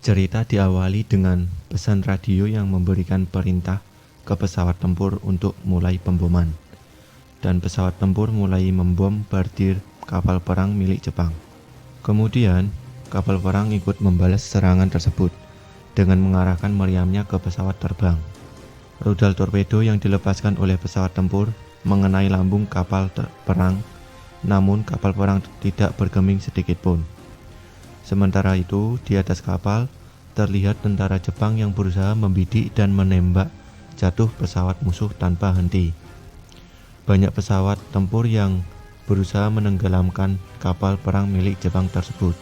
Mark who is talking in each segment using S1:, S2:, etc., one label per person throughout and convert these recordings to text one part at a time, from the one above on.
S1: Cerita diawali dengan pesan radio yang memberikan perintah ke pesawat tempur untuk mulai pemboman. Dan pesawat tempur mulai membombardir kapal perang milik Jepang. Kemudian, kapal perang ikut membalas serangan tersebut dengan mengarahkan meriamnya ke pesawat terbang. Rudal torpedo yang dilepaskan oleh pesawat tempur mengenai lambung kapal perang, namun kapal perang tidak bergeming sedikit pun. Sementara itu, di atas kapal terlihat tentara Jepang yang berusaha membidik dan menembak jatuh pesawat musuh tanpa henti. Banyak pesawat tempur yang berusaha menenggelamkan kapal perang milik Jepang tersebut.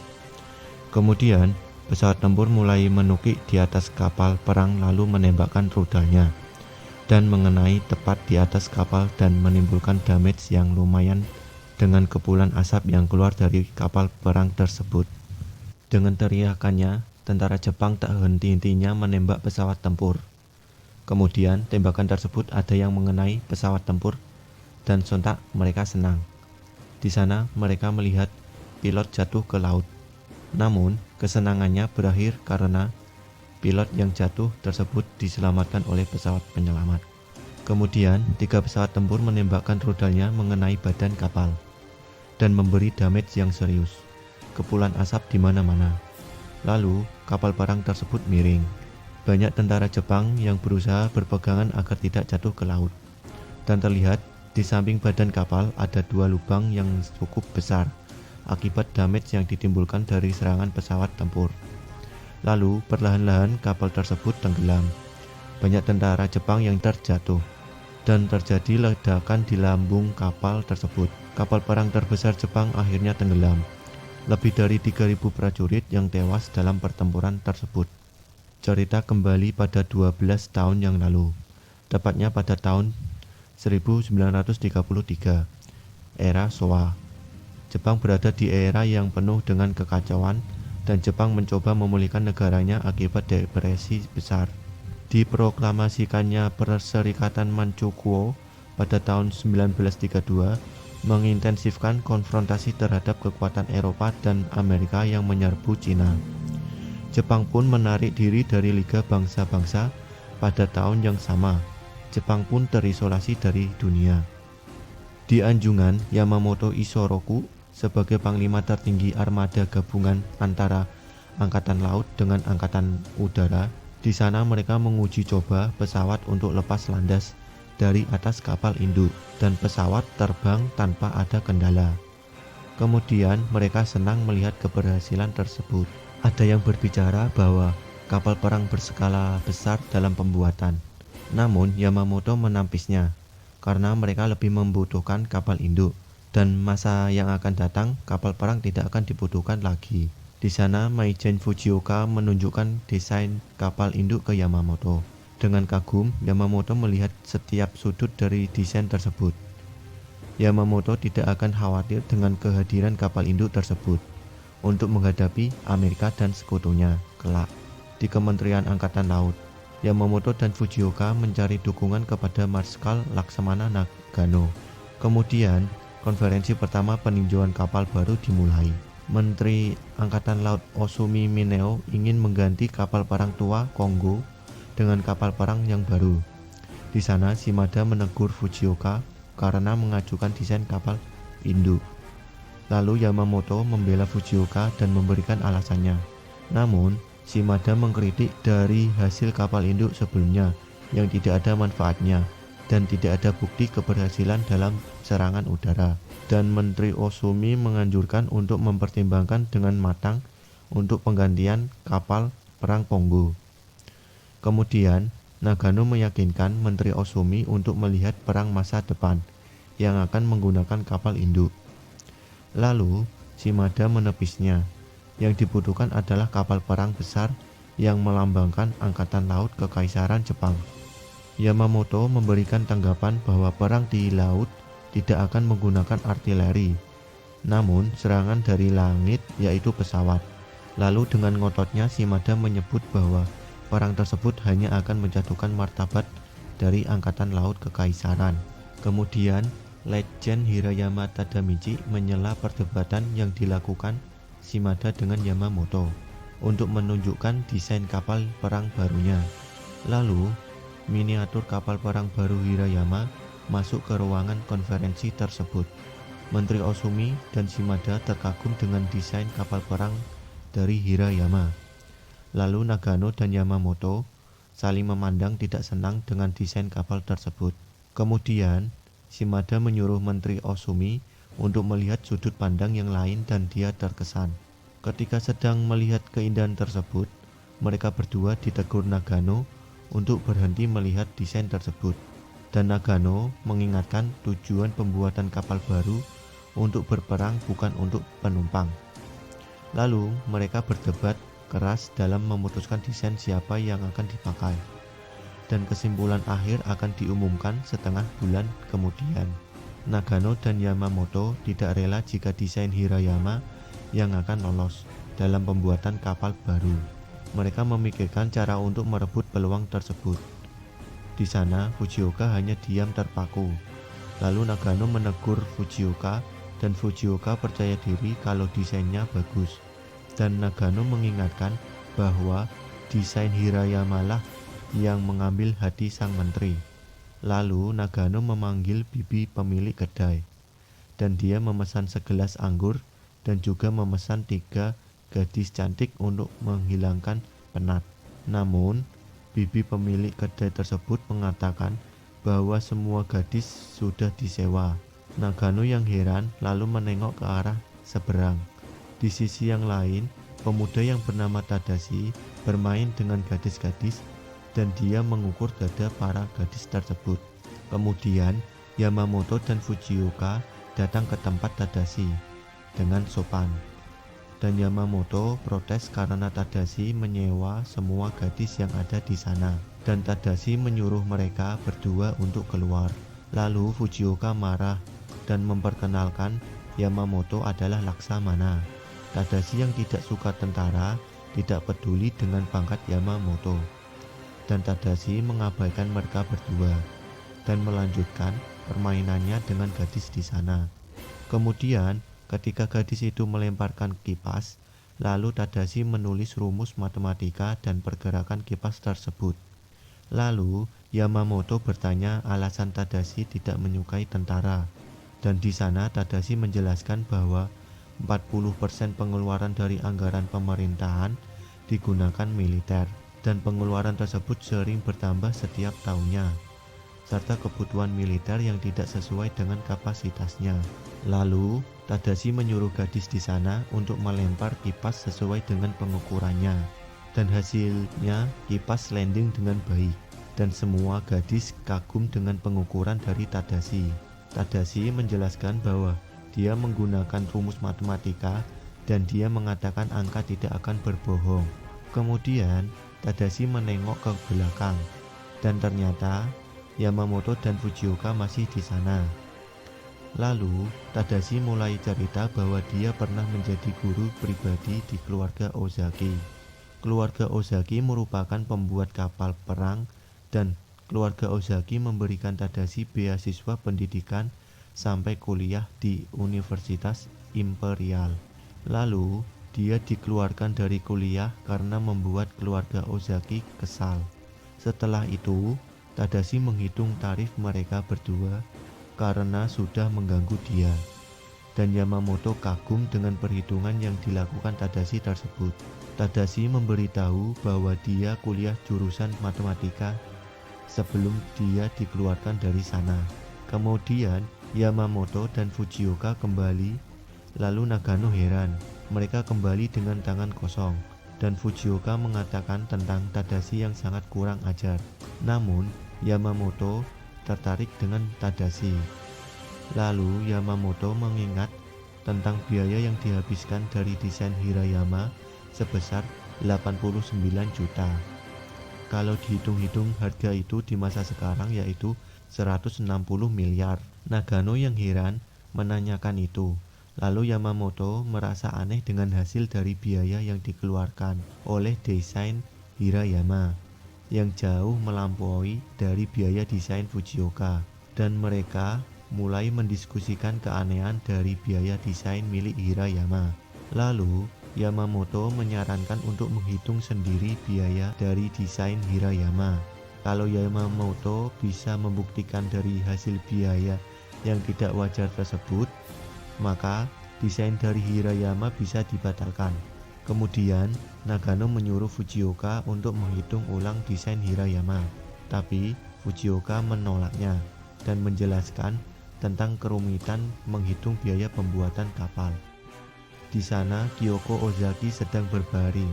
S1: Kemudian, pesawat tempur mulai menukik di atas kapal perang lalu menembakkan rudalnya dan mengenai tepat di atas kapal dan menimbulkan damage yang lumayan dengan kepulan asap yang keluar dari kapal perang tersebut. Dengan teriakannya, tentara Jepang tak henti-hentinya menembak pesawat tempur. Kemudian, tembakan tersebut ada yang mengenai pesawat tempur dan sontak mereka senang. Di sana, mereka melihat pilot jatuh ke laut. Namun, kesenangannya berakhir karena pilot yang jatuh tersebut diselamatkan oleh pesawat penyelamat. Kemudian, 3 pesawat tempur menembakkan rudalnya mengenai badan kapal dan memberi damage yang serius. Kepulan asap di mana-mana. Lalu, kapal perang tersebut miring. Banyak tentara Jepang yang berusaha berpegangan agar tidak jatuh ke laut. Dan terlihat di samping badan kapal ada 2 lubang yang cukup besar akibat damage yang ditimbulkan dari serangan pesawat tempur. Lalu, perlahan-lahan kapal tersebut tenggelam. Banyak tentara Jepang yang terjatuh dan terjadi ledakan di lambung kapal tersebut. Kapal perang terbesar Jepang akhirnya tenggelam. Lebih dari 3.000 prajurit yang tewas dalam pertempuran tersebut. Cerita kembali pada 12 tahun yang lalu, tepatnya pada tahun 1933, era Showa. Jepang berada di era yang penuh dengan kekacauan dan Jepang mencoba memulihkan negaranya akibat depresi besar. Diproklamasikannya Perserikatan Manchukuo pada tahun 1932, mengintensifkan konfrontasi terhadap kekuatan Eropa dan Amerika yang menyerbu Cina. Jepang pun menarik diri dari Liga Bangsa-Bangsa pada tahun yang sama. Jepang pun terisolasi dari dunia. Di Anjungan, Yamamoto Isoroku sebagai panglima tertinggi armada gabungan antara Angkatan Laut dengan Angkatan Udara, di sana mereka menguji coba pesawat untuk lepas landas dari atas kapal induk dan pesawat terbang tanpa ada kendala. Kemudian mereka senang melihat keberhasilan tersebut. Ada yang berbicara bahwa kapal perang berskala besar dalam pembuatan. Namun Yamamoto menampisnya karena mereka lebih membutuhkan kapal induk dan masa yang akan datang kapal perang tidak akan dibutuhkan lagi. Di sana Maizen Fujioka menunjukkan desain kapal induk ke Yamamoto. Dengan kagum, Yamamoto melihat setiap sudut dari desain tersebut. Yamamoto tidak akan khawatir dengan kehadiran kapal induk tersebut untuk menghadapi Amerika dan sekutunya kelak. Di Kementerian Angkatan Laut, Yamamoto dan Fujioka mencari dukungan kepada Marskal Laksamana Nagano. Kemudian, konferensi pertama peninjauan kapal baru dimulai. Menteri Angkatan Laut Osumi Mineo ingin mengganti kapal perang tua Kongo dengan kapal perang yang baru. Di sana, Shimada menegur Fujioka karena mengajukan desain kapal induk. Lalu Yamamoto membela Fujioka dan memberikan alasannya. Namun, Shimada mengkritik dari hasil kapal induk sebelumnya yang tidak ada manfaatnya dan tidak ada bukti keberhasilan dalam serangan udara. Dan Menteri Osumi menganjurkan untuk mempertimbangkan dengan matang untuk penggantian kapal perang Kongo. Kemudian, Nagano meyakinkan Menteri Osumi untuk melihat perang masa depan yang akan menggunakan kapal induk. Lalu, Shimada menepisnya. Yang dibutuhkan adalah kapal perang besar yang melambangkan Angkatan Laut Kekaisaran Jepang. Yamamoto memberikan tanggapan bahwa perang di laut tidak akan menggunakan artileri, namun serangan dari langit yaitu pesawat. Lalu dengan ngototnya Shimada menyebut bahwa perang tersebut hanya akan menjatuhkan martabat dari Angkatan Laut Kekaisaran. Kemudian, Letjen Hirayama Tadamichi menyela perdebatan yang dilakukan Shimada dengan Yamamoto. untuk menunjukkan desain kapal perang barunya. Lalu, miniatur kapal perang baru Hirayama masuk ke ruangan konferensi tersebut. Menteri Osumi dan Shimada terkagum dengan desain kapal perang dari Hirayama. Lalu Nagano dan Yamamoto saling memandang tidak senang dengan desain kapal tersebut. Kemudian, Shimada menyuruh Menteri Osumi untuk melihat sudut pandang yang lain dan dia terkesan. Ketika sedang melihat keindahan tersebut, mereka berdua ditegur Nagano untuk berhenti melihat desain tersebut. Dan Nagano mengingatkan tujuan pembuatan kapal baru untuk berperang bukan untuk penumpang. Lalu mereka berdebat keras dalam memutuskan desain siapa yang akan dipakai. Dan kesimpulan akhir akan diumumkan setengah bulan kemudian. Nagano dan Yamamoto tidak rela jika desain Hirayama yang akan lolos dalam pembuatan kapal baru. Mereka memikirkan cara untuk merebut peluang tersebut. Di sana, Fujioka hanya diam terpaku. Lalu Nagano menegur Fujioka dan Fujioka percaya diri kalau desainnya bagus. Dan Nagano mengingatkan bahwa desain Hirayama lah yang mengambil hati sang menteri. Lalu Nagano memanggil bibi pemilik kedai. Dan dia memesan segelas anggur dan juga memesan 3 gadis cantik untuk menghilangkan penat. Namun, bibi pemilik kedai tersebut mengatakan bahwa semua gadis sudah disewa. Nagano yang heran lalu menengok ke arah seberang. Di sisi yang lain, pemuda yang bernama Tadashi bermain dengan gadis-gadis dan dia mengukur dada para gadis tersebut. Kemudian, Yamamoto dan Fujioka datang ke tempat Tadashi dengan sopan. Dan Yamamoto protes karena Tadashi menyewa semua gadis yang ada di sana. Dan Tadashi menyuruh mereka berdua untuk keluar. Lalu Fujioka marah dan memperkenalkan Yamamoto adalah Laksamana. Tadashi yang tidak suka tentara tidak peduli dengan pangkat Yamamoto. Dan Tadashi mengabaikan mereka berdua dan melanjutkan permainannya dengan gadis di sana. Kemudian, ketika gadis itu melemparkan kipas, lalu Tadashi menulis rumus matematika dan pergerakan kipas tersebut. Lalu, Yamamoto bertanya alasan Tadashi tidak menyukai tentara. Dan di sana Tadashi menjelaskan bahwa 40% pengeluaran dari anggaran pemerintahan digunakan militer. Dan pengeluaran tersebut sering bertambah setiap tahunnya, serta kebutuhan militer yang tidak sesuai dengan kapasitasnya. Lalu, Tadashi menyuruh gadis di sana untuk melempar kipas sesuai dengan pengukurannya. Dan hasilnya kipas landing dengan baik. Dan semua gadis kagum dengan pengukuran dari Tadashi. Tadashi menjelaskan bahwa dia menggunakan rumus matematika dan dia mengatakan angka tidak akan berbohong. Kemudian, Tadashi menengok ke belakang dan ternyata Yamamoto dan Fujioka masih di sana. Lalu, Tadashi mulai cerita bahwa dia pernah menjadi guru pribadi di keluarga Ozaki. Keluarga Ozaki merupakan pembuat kapal perang dan keluarga Ozaki memberikan Tadashi beasiswa pendidikan sampai kuliah di Universitas Imperial. Lalu, dia dikeluarkan dari kuliah karena membuat keluarga Ozaki kesal. Setelah itu, Tadashi menghitung tarif mereka berdua karena sudah mengganggu dia. Dan Yamamoto kagum dengan perhitungan yang dilakukan Tadashi tersebut. Tadashi memberitahu bahwa dia kuliah jurusan matematika sebelum dia dikeluarkan dari sana. Kemudian, Yamamoto dan Fujioka kembali, lalu Nagano heran. Mereka kembali dengan tangan kosong, dan Fujioka mengatakan tentang Tadashi yang sangat kurang ajar. Namun, Yamamoto tertarik dengan Tadashi. Lalu, Yamamoto mengingat tentang biaya yang dihabiskan dari desain Hirayama sebesar 89 juta. Kalau dihitung-hitung harga itu di masa sekarang yaitu 160 miliar. Nagano yang heran menanyakan itu. Lalu Yamamoto merasa aneh dengan hasil dari biaya yang dikeluarkan oleh desain Hirayama yang jauh melampaui dari biaya desain Fujioka, dan mereka mulai mendiskusikan keanehan dari biaya desain milik Hirayama. Lalu Yamamoto menyarankan untuk menghitung sendiri biaya dari desain Hirayama. Kalau Yamamoto bisa membuktikan dari hasil biaya yang tidak wajar tersebut, maka desain dari Hirayama bisa dibatalkan. Kemudian, Nagano menyuruh Fujioka untuk menghitung ulang desain Hirayama, tapi Fujioka menolaknya dan menjelaskan tentang kerumitan menghitung biaya pembuatan kapal. Di sana, Kyoko Ozaki sedang berbaring,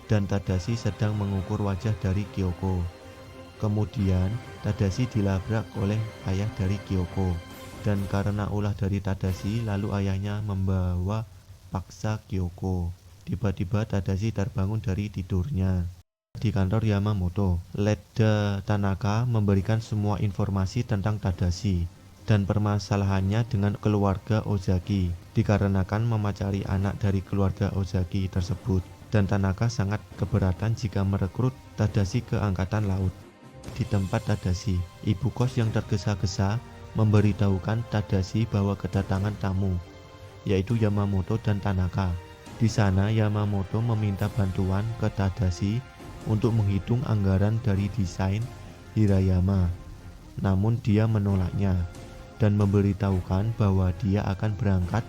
S1: dan Tadashi sedang mengukur wajah dari Kyoko. Kemudian, Tadashi dilabrak oleh ayah dari Kyoko, dan karena ulah dari Tadashi, lalu ayahnya membawa paksa Kyoko. Tiba-tiba Tadashi terbangun dari tidurnya. Di kantor Yamamoto, Letda Tanaka memberikan semua informasi tentang Tadashi dan permasalahannya dengan keluarga Ozaki dikarenakan memacari anak dari keluarga Ozaki tersebut, dan Tanaka sangat keberatan jika merekrut Tadashi ke angkatan laut. Di tempat Tadashi, ibu kos yang tergesa-gesa memberitahukan Tadashi bahwa kedatangan tamu, yaitu Yamamoto dan Tanaka. Di sana Yamamoto meminta bantuan ke Tadashi untuk menghitung anggaran dari desain Hirayama. Namun dia menolaknya dan memberitahukan bahwa dia akan berangkat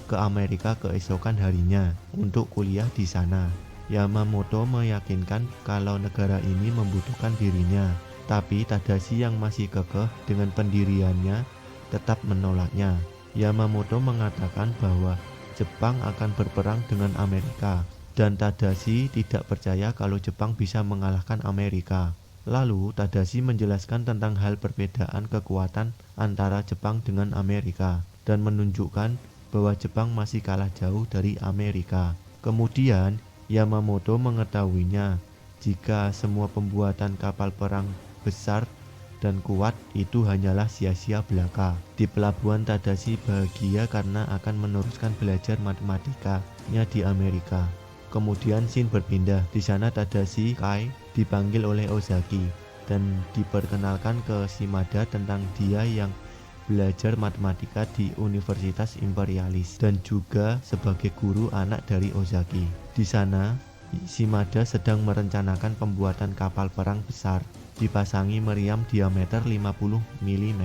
S1: ke Amerika keesokan harinya untuk kuliah di sana. Yamamoto meyakinkan kalau negara ini membutuhkan dirinya, tapi Tadashi yang masih kekeh dengan pendiriannya tetap menolaknya. Yamamoto mengatakan bahwa Jepang akan berperang dengan Amerika, dan Tadashi tidak percaya kalau Jepang bisa mengalahkan Amerika. Lalu Tadashi menjelaskan tentang hal perbedaan kekuatan antara Jepang dengan Amerika dan menunjukkan bahwa Jepang masih kalah jauh dari Amerika. Kemudian Yamamoto mengetahuinya jika semua pembuatan kapal perang besar dan kuat itu hanyalah sia-sia belaka. Di pelabuhan Tadashi bahagia karena akan meneruskan belajar matematikanya di Amerika. Kemudian scene berpindah. Di sana Tadashi Kai dipanggil oleh Ozaki dan diperkenalkan ke Shimada tentang dia yang belajar matematika di Universitas Imperialis dan juga sebagai guru anak dari Ozaki. Di sana, Shimada sedang merencanakan pembuatan kapal perang besar dipasangi meriam diameter 50 mm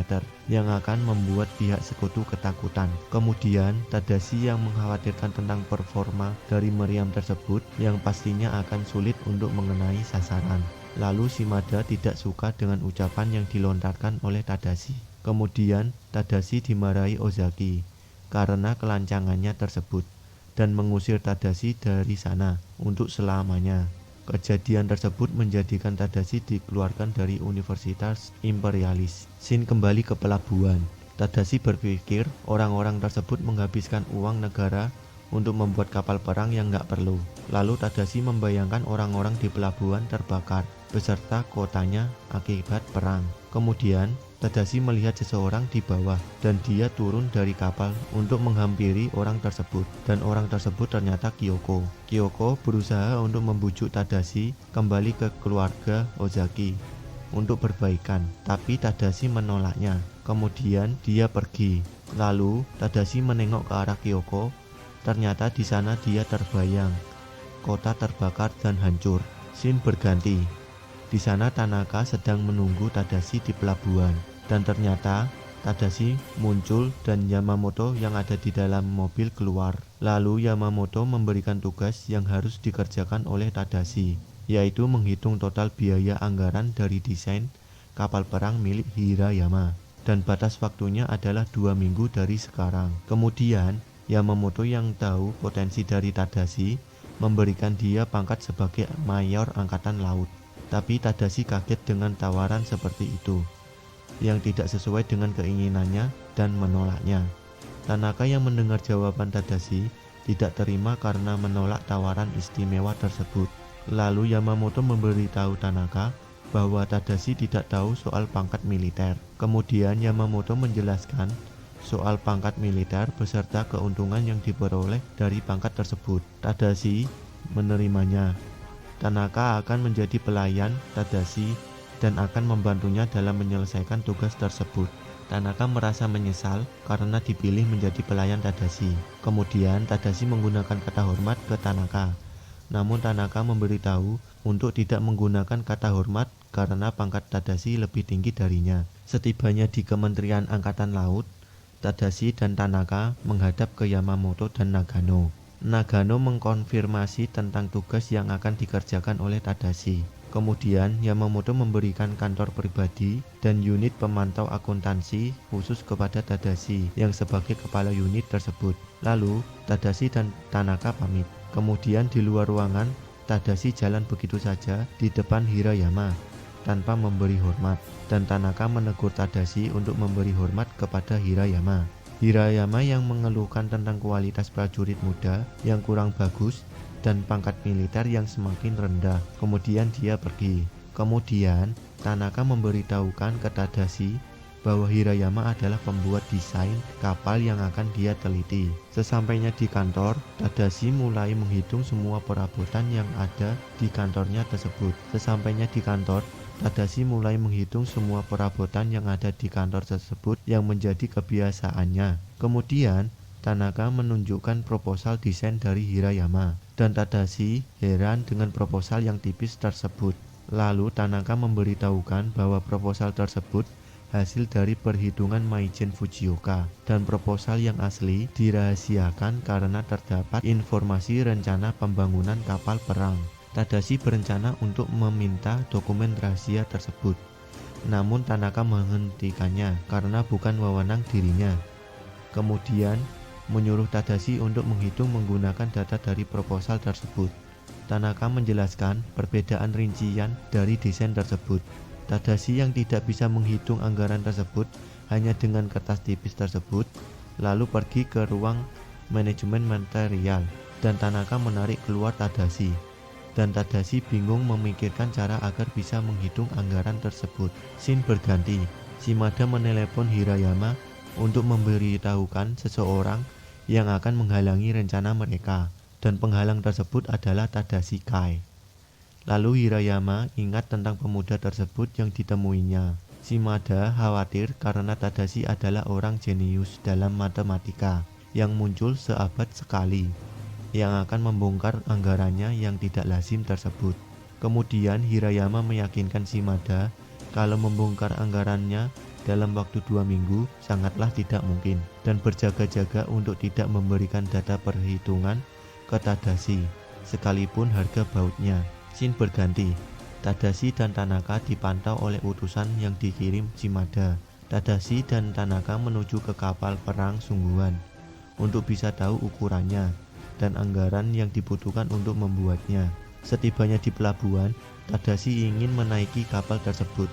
S1: yang akan membuat pihak sekutu ketakutan. Kemudian, Tadashi yang mengkhawatirkan tentang performa dari meriam tersebut yang pastinya akan sulit untuk mengenai sasaran. Lalu Shimada tidak suka dengan ucapan yang dilontarkan oleh Tadashi. Kemudian, Tadashi dimarahi Ozaki karena kelancangannya tersebut dan mengusir Tadashi dari sana untuk selamanya. Kejadian tersebut menjadikan Tadashi dikeluarkan dari Universitas Imperialis. Shin kembali ke pelabuhan. Tadashi berpikir orang-orang tersebut menghabiskan uang negara untuk membuat kapal perang yang nggak perlu. Lalu Tadashi membayangkan orang-orang di pelabuhan terbakar beserta kotanya akibat perang. Kemudian Tadashi melihat seseorang di bawah dan dia turun dari kapal untuk menghampiri orang tersebut, dan orang tersebut ternyata Kyoko. Kyoko berusaha untuk membujuk Tadashi kembali ke keluarga Ozaki untuk berbaikan, tapi Tadashi menolaknya. Kemudian dia pergi. Lalu Tadashi menengok ke arah Kyoko. Ternyata di sana dia terbayang. Kota terbakar dan hancur. Scene berganti. Di sana Tanaka sedang menunggu Tadashi di pelabuhan. Dan ternyata Tadashi muncul dan Yamamoto yang ada di dalam mobil keluar. Lalu Yamamoto memberikan tugas yang harus dikerjakan oleh Tadashi, yaitu menghitung total biaya anggaran dari desain kapal perang milik Hirayama. Dan batas waktunya adalah 2 minggu dari sekarang. Kemudian Yamamoto yang tahu potensi dari Tadashi memberikan dia pangkat sebagai mayor angkatan laut. Tapi Tadashi kaget dengan tawaran seperti itu yang tidak sesuai dengan keinginannya dan menolaknya. Tanaka yang mendengar jawaban Tadashi tidak terima karena menolak tawaran istimewa tersebut. Lalu Yamamoto memberitahu Tanaka bahwa Tadashi tidak tahu soal pangkat militer. Kemudian Yamamoto menjelaskan soal pangkat militer beserta keuntungan yang diperoleh dari pangkat tersebut. Tadashi menerimanya. Tanaka akan menjadi pelayan Tadashi dan akan membantunya dalam menyelesaikan tugas tersebut. Tanaka merasa menyesal karena dipilih menjadi pelayan Tadashi. Kemudian Tadashi menggunakan kata hormat ke Tanaka. Namun Tanaka memberitahu untuk tidak menggunakan kata hormat karena pangkat Tadashi lebih tinggi darinya. Setibanya di Kementerian Angkatan Laut, Tadashi dan Tanaka menghadap ke Yamamoto dan Nagano. Nagano mengkonfirmasi tentang tugas yang akan dikerjakan oleh Tadashi. Kemudian Yamamoto memberikan kantor pribadi dan unit pemantau akuntansi khusus kepada Tadashi yang sebagai kepala unit tersebut. Lalu Tadashi dan Tanaka pamit. Kemudian di luar ruangan, Tadashi jalan begitu saja di depan Hirayama tanpa memberi hormat, dan Tanaka menegur Tadashi untuk memberi hormat kepada Hirayama. Hirayama yang mengeluhkan tentang kualitas prajurit muda yang kurang bagus dan pangkat militer yang semakin rendah. Kemudian dia pergi. Kemudian Tanaka memberitahukan ke Tadashi bahwa Hirayama adalah pembuat desain kapal yang akan dia teliti. Sesampainya di kantor, Tadashi mulai menghitung semua perabotan yang ada di kantornya tersebut. Sesampainya di kantor, Tadashi mulai menghitung semua perabotan yang ada di kantor tersebut yang menjadi kebiasaannya. Kemudian Tanaka menunjukkan proposal desain dari Hirayama, dan Tadashi heran dengan proposal yang tipis tersebut. Lalu Tanaka memberitahukan bahwa proposal tersebut hasil dari perhitungan Maizen Fujioka, dan proposal yang asli dirahasiakan karena terdapat informasi rencana pembangunan kapal perang. Tadashi berencana untuk meminta dokumen rahasia tersebut, namun Tanaka menghentikannya karena bukan wewenang dirinya. Kemudian menyuruh Tadashi untuk menghitung menggunakan data dari proposal tersebut. Tanaka menjelaskan perbedaan rincian dari desain tersebut. Tadashi yang tidak bisa menghitung anggaran tersebut hanya dengan kertas tipis tersebut, lalu pergi ke ruang manajemen material, dan Tanaka menarik keluar Tadashi. Dan Tadashi bingung memikirkan cara agar bisa menghitung anggaran tersebut. Scene berganti. Shimada menelepon Hirayama untuk memberitahukan seseorang yang akan menghalangi rencana mereka, dan penghalang tersebut adalah Tadashi Kai. Lalu Hirayama ingat tentang pemuda tersebut yang ditemuinya. Shimada khawatir karena Tadashi adalah orang jenius dalam matematika yang muncul seabad sekali, yang akan membongkar anggarannya yang tidak lazim tersebut. Kemudian Hirayama meyakinkan Shimada kalau membongkar anggarannya dalam waktu 2 minggu sangatlah tidak mungkin, dan berjaga-jaga untuk tidak memberikan data perhitungan ke Tadashi sekalipun harga bautnya. Scene berganti. Tadashi dan Tanaka dipantau oleh utusan yang dikirim Shimada. Tadashi dan Tanaka menuju ke kapal perang sungguhan untuk bisa tahu ukurannya dan anggaran yang dibutuhkan untuk membuatnya. Setibanya di pelabuhan, Tadashi ingin menaiki kapal tersebut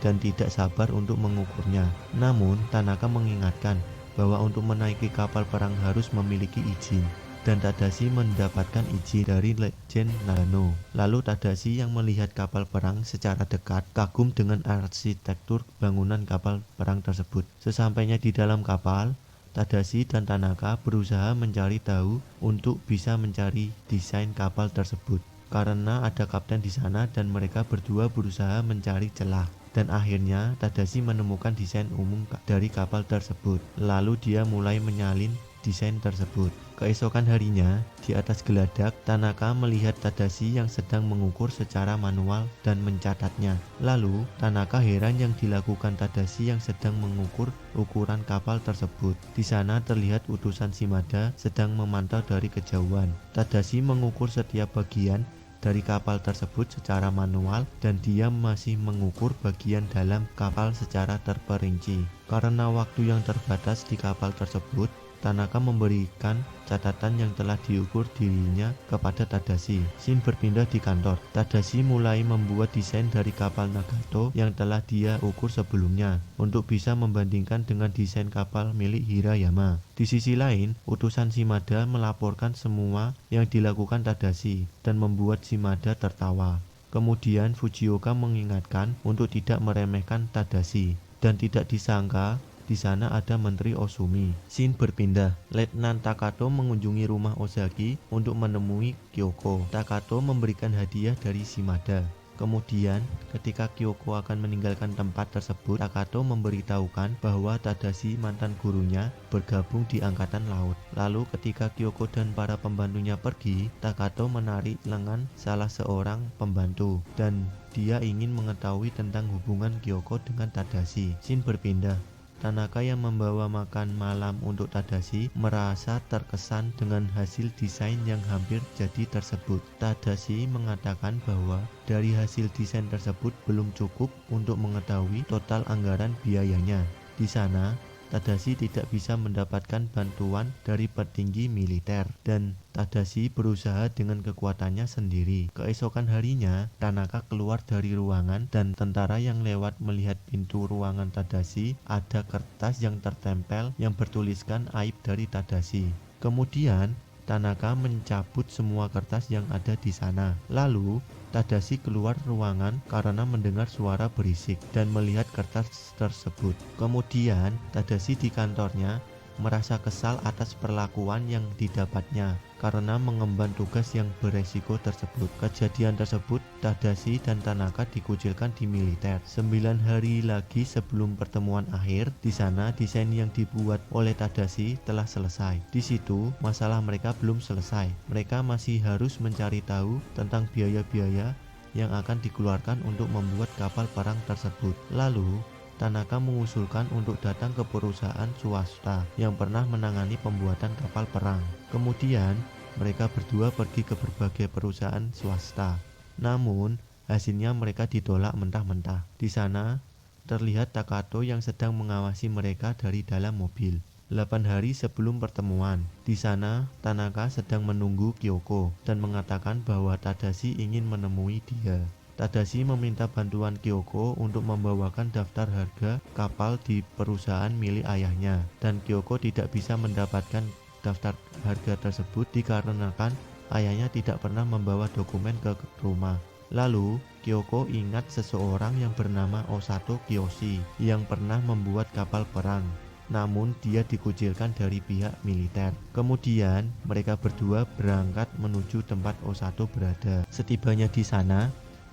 S1: dan tidak sabar untuk mengukurnya. Namun Tanaka mengingatkan bahwa untuk menaiki kapal perang harus memiliki izin, dan Tadashi mendapatkan izin dari Letjen Nagano. Lalu Tadashi yang melihat kapal perang secara dekat kagum dengan arsitektur bangunan kapal perang tersebut. Sesampainya di dalam kapal, Tadashi dan Tanaka berusaha mencari tahu untuk bisa mencari desain kapal tersebut, karena ada kapten di sana dan mereka berdua berusaha mencari celah. Dan akhirnya Tadashi menemukan desain umum dari kapal tersebut. Lalu dia mulai menyalin desain tersebut. Keesokan harinya, di atas geladak, Tanaka melihat Tadashi yang sedang mengukur secara manual dan mencatatnya. Lalu, Tanaka heran yang dilakukan Tadashi yang sedang mengukur ukuran kapal tersebut. Di sana terlihat utusan Shimada sedang memantau dari kejauhan. Tadashi mengukur setiap bagian dari kapal tersebut secara manual, dan dia masih mengukur bagian dalam kapal secara terperinci. Karena waktu yang terbatas di kapal tersebut, Tanaka memberikan catatan yang telah diukur dirinya kepada Tadashi. Scene berpindah di kantor. Tadashi mulai membuat desain dari kapal Nagato yang telah dia ukur sebelumnya untuk bisa membandingkan dengan desain kapal milik Hirayama. Di sisi lain, utusan Shimada melaporkan semua yang dilakukan Tadashi dan membuat Shimada tertawa. Kemudian Fujioka mengingatkan untuk tidak meremehkan Tadashi, dan tidak disangka di sana ada Menteri Osumi. Scene berpindah. Letnan Takato mengunjungi rumah Ozaki untuk menemui Kyoko. Takato memberikan hadiah dari Shimada. Kemudian, ketika Kyoko akan meninggalkan tempat tersebut, Takato memberitahukan bahwa Tadashi, mantan gurunya, bergabung di Angkatan Laut. Lalu ketika Kyoko dan para pembantunya pergi, Takato menarik lengan salah seorang pembantu dan dia ingin mengetahui tentang hubungan Kyoko dengan Tadashi. Scene berpindah. Tanaka yang membawa makan malam untuk Tadashi merasa terkesan dengan hasil desain yang hampir jadi tersebut. Tadashi mengatakan bahwa dari hasil desain tersebut belum cukup untuk mengetahui total anggaran biayanya. Di sana, Tadashi tidak bisa mendapatkan bantuan dari petinggi militer dan Tadashi berusaha dengan kekuatannya sendiri. Keesokan harinya, Tanaka keluar dari ruangan dan tentara yang lewat melihat pintu ruangan Tadashi ada kertas yang tertempel yang bertuliskan aib dari Tadashi. Kemudian, Tanaka mencabut semua kertas yang ada di sana. Lalu, Tadashi keluar ruangan karena mendengar suara berisik dan melihat kertas tersebut. Kemudian, Tadashi di kantornya merasa kesal atas perlakuan yang didapatnya karena mengemban tugas yang beresiko tersebut. Kejadian tersebut, Tadashi dan Tanaka dikucilkan di militer. 9 hari lagi sebelum pertemuan akhir, di sana desain yang dibuat oleh Tadashi telah selesai. Di situ, masalah mereka belum selesai. Mereka masih harus mencari tahu tentang biaya-biaya yang akan dikeluarkan untuk membuat kapal perang tersebut. Lalu, Tanaka mengusulkan untuk datang ke perusahaan swasta yang pernah menangani pembuatan kapal perang. Kemudian, mereka berdua pergi ke berbagai perusahaan swasta. Namun, hasilnya mereka ditolak mentah-mentah. Di sana, terlihat Takato yang sedang mengawasi mereka dari dalam mobil. 8 hari sebelum pertemuan, di sana Tanaka sedang menunggu Kyoko dan mengatakan bahwa Tadashi ingin menemui dia. Tadashi meminta bantuan Kyoko untuk membawakan daftar harga kapal di perusahaan milik ayahnya dan Kyoko tidak bisa mendapatkan daftar harga tersebut dikarenakan ayahnya tidak pernah membawa dokumen ke rumah. Lalu, Kyoko ingat seseorang yang bernama Osato Kiyoshi yang pernah membuat kapal perang. Namun dia dikucilkan dari pihak militer. Kemudian mereka berdua berangkat menuju tempat Osato berada. Setibanya di sana,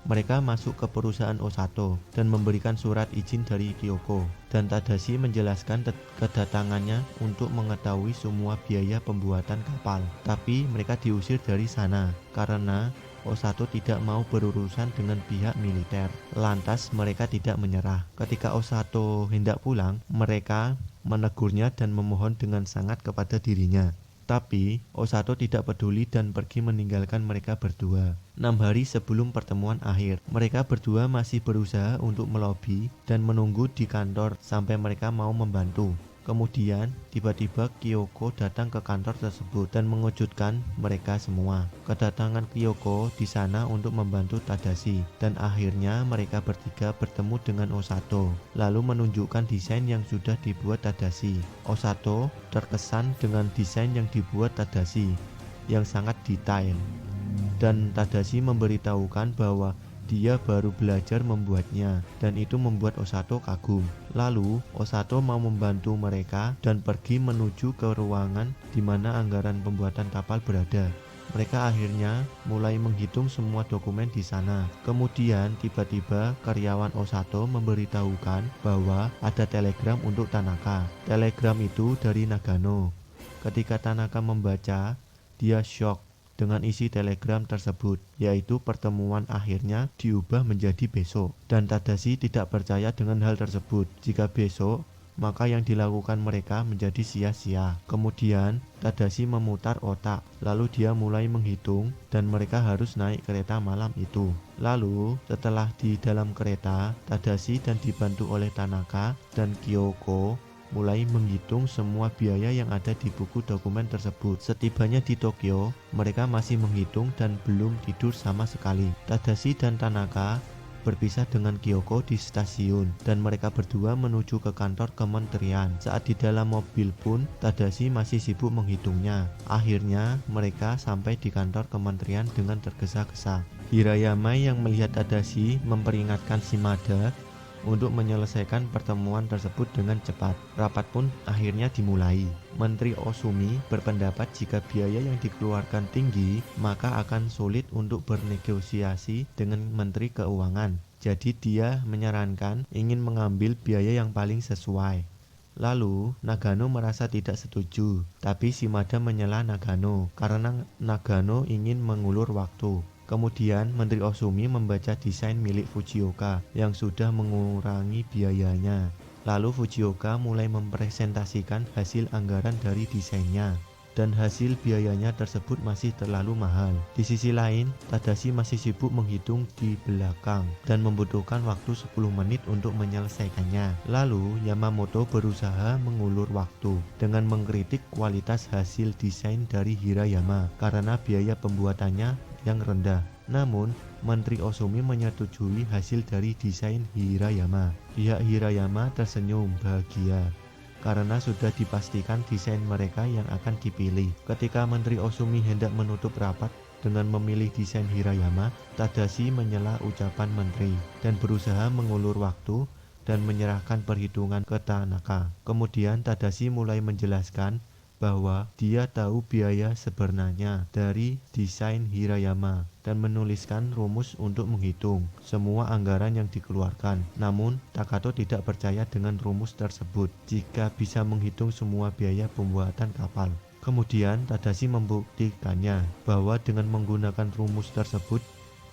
S1: mereka masuk ke perusahaan Osato dan memberikan surat izin dari Kyoko. Dan Tadashi menjelaskan kedatangannya untuk mengetahui semua biaya pembuatan kapal. Tapi mereka diusir dari sana karena Osato tidak mau berurusan dengan pihak militer. Lantas mereka tidak menyerah. Ketika Osato hendak pulang, mereka menegurnya dan memohon dengan sangat kepada dirinya. Tapi Osato tidak peduli dan pergi meninggalkan mereka berdua. 6 hari sebelum pertemuan akhir, mereka berdua masih berusaha untuk melobi dan menunggu di kantor sampai mereka mau membantu. Kemudian, tiba-tiba Kyoko datang ke kantor tersebut dan mengejutkan mereka semua. Kedatangan Kyoko di sana untuk membantu Tadashi dan akhirnya mereka bertiga bertemu dengan Osato, lalu menunjukkan desain yang sudah dibuat Tadashi. Osato terkesan dengan desain yang dibuat Tadashi yang sangat detail dan Tadashi memberitahukan bahwa dia baru belajar membuatnya dan itu membuat Osato kagum. Lalu Osato mau membantu mereka dan pergi menuju ke ruangan di mana anggaran pembuatan kapal berada. Mereka akhirnya mulai menghitung semua dokumen di sana. Kemudian tiba-tiba karyawan Osato memberitahukan bahwa ada telegram untuk Tanaka. Telegram itu dari Nagano. Ketika Tanaka membaca, dia shock dengan isi telegram tersebut, yaitu pertemuan akhirnya diubah menjadi besok. Dan Tadashi tidak percaya dengan hal tersebut. Jika besok, maka yang dilakukan mereka menjadi sia-sia. Kemudian Tadashi memutar otak, lalu dia mulai menghitung dan mereka harus naik kereta malam itu. Lalu setelah di dalam kereta, Tadashi dan dibantu oleh Tanaka dan Kyoko mulai menghitung semua biaya yang ada di buku dokumen tersebut. Setibanya di Tokyo, mereka masih menghitung dan belum tidur sama sekali. Tadashi dan Tanaka berpisah dengan Kyoko di stasiun dan mereka berdua menuju ke kantor kementerian. Saat di dalam mobil pun, Tadashi masih sibuk menghitungnya. Akhirnya, mereka sampai di kantor kementerian dengan tergesa-gesa. Hirayama yang melihat Tadashi memperingatkan Shimada untuk menyelesaikan pertemuan tersebut dengan cepat. Rapat pun akhirnya dimulai. Menteri Osumi berpendapat jika biaya yang dikeluarkan tinggi, maka akan sulit untuk bernegosiasi dengan Menteri Keuangan. Jadi dia menyarankan ingin mengambil biaya yang paling sesuai. Lalu Nagano merasa tidak setuju, tapi Shimada menyela Nagano karena Nagano ingin mengulur waktu. Kemudian Menteri Osumi membaca desain milik Fujioka yang sudah mengurangi biayanya. Lalu Fujioka mulai mempresentasikan hasil anggaran dari desainnya. Dan hasil biayanya tersebut masih terlalu mahal. Di sisi lain, Tadashi masih sibuk menghitung di belakang dan membutuhkan waktu 10 menit untuk menyelesaikannya. Lalu Yamamoto berusaha mengulur waktu dengan mengkritik kualitas hasil desain dari Hirayama karena biaya pembuatannya yang rendah. Namun, Menteri Osumi menyetujui hasil dari desain Hirayama. Pihak Hirayama tersenyum bahagia karena sudah dipastikan desain mereka yang akan dipilih. Ketika Menteri Osumi hendak menutup rapat dengan memilih desain Hirayama, Tadashi menyela ucapan menteri dan berusaha mengulur waktu dan menyerahkan perhitungan ke Tanaka. Kemudian Tadashi mulai menjelaskan bahwa dia tahu biaya sebenarnya dari desain Hirayama dan menuliskan rumus untuk menghitung semua anggaran yang dikeluarkan. Namun, Takato tidak percaya dengan rumus tersebut jika bisa menghitung semua biaya pembuatan kapal. Kemudian, Tadashi membuktikannya bahwa dengan menggunakan rumus tersebut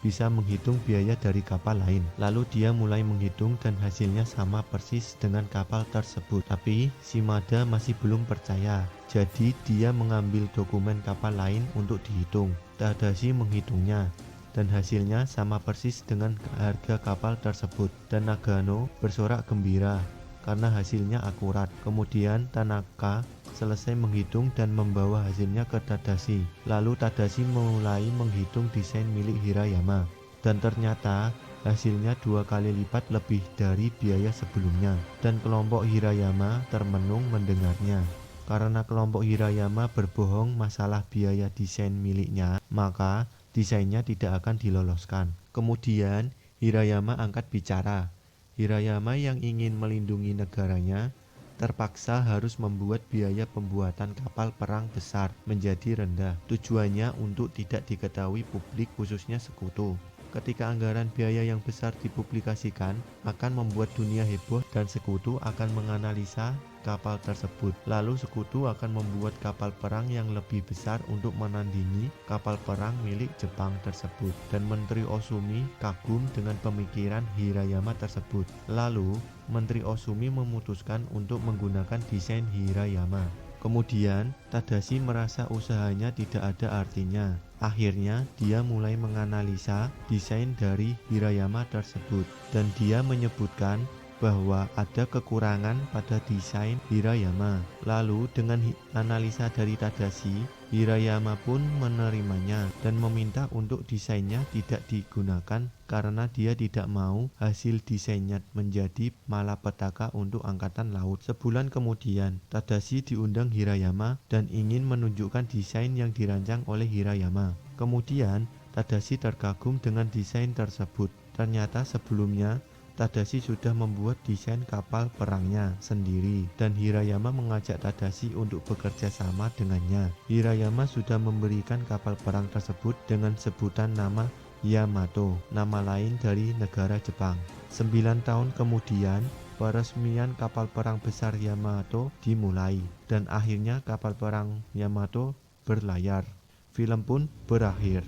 S1: bisa menghitung biaya dari kapal lain. Lalu dia mulai menghitung dan hasilnya sama persis dengan kapal tersebut. Tapi Shimada masih belum percaya. Jadi dia mengambil dokumen kapal lain untuk dihitung. Tadashi menghitungnya dan hasilnya sama persis dengan harga kapal tersebut. Dan Nagano bersorak gembira karena hasilnya akurat. Kemudian Tanaka selesai menghitung dan membawa hasilnya ke Tadashi. Lalu Tadashi mulai menghitung desain milik Hirayama. Dan ternyata hasilnya 2 kali lipat lebih dari biaya sebelumnya. Dan kelompok Hirayama termenung mendengarnya. Karena kelompok Hirayama berbohong masalah biaya desain miliknya, maka desainnya tidak akan diloloskan. Kemudian Hirayama angkat bicara. Hirayama yang ingin melindungi negaranya terpaksa harus membuat biaya pembuatan kapal perang besar menjadi rendah. Tujuannya untuk tidak diketahui publik, khususnya sekutu. Ketika anggaran biaya yang besar dipublikasikan, akan membuat dunia heboh dan sekutu akan menganalisa kapal tersebut. Lalu sekutu akan membuat kapal perang yang lebih besar untuk menandingi kapal perang milik Jepang tersebut. Dan Menteri Osumi kagum dengan pemikiran Hirayama tersebut. Lalu Menteri Osumi memutuskan untuk menggunakan desain Hirayama. Kemudian Tadashi merasa usahanya tidak ada artinya. Akhirnya dia mulai menganalisa desain dari Hirayama tersebut dan dia menyebutkan bahwa ada kekurangan pada desain Hirayama. Lalu dengan analisa dari Tadashi, Hirayama pun menerimanya dan meminta untuk desainnya tidak digunakan karena dia tidak mau hasil desainnya menjadi malapetaka untuk angkatan laut. Sebulan kemudian, Tadashi diundang Hirayama dan ingin menunjukkan desain yang dirancang oleh Hirayama. Kemudian, Tadashi terkagum dengan desain tersebut. Ternyata sebelumnya Tadashi sudah membuat desain kapal perangnya sendiri dan Hirayama mengajak Tadashi untuk bekerja sama dengannya. Hirayama sudah memberikan kapal perang tersebut dengan sebutan nama Yamato, nama lain dari negara Jepang. 9 tahun kemudian, peresmian kapal perang besar Yamato dimulai dan akhirnya kapal perang Yamato berlayar. Film pun berakhir.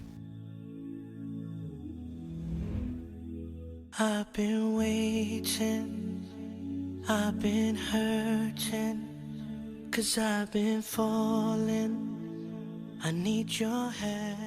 S2: I've been waiting, I've been hurting, 'cause I've been falling, I need your help.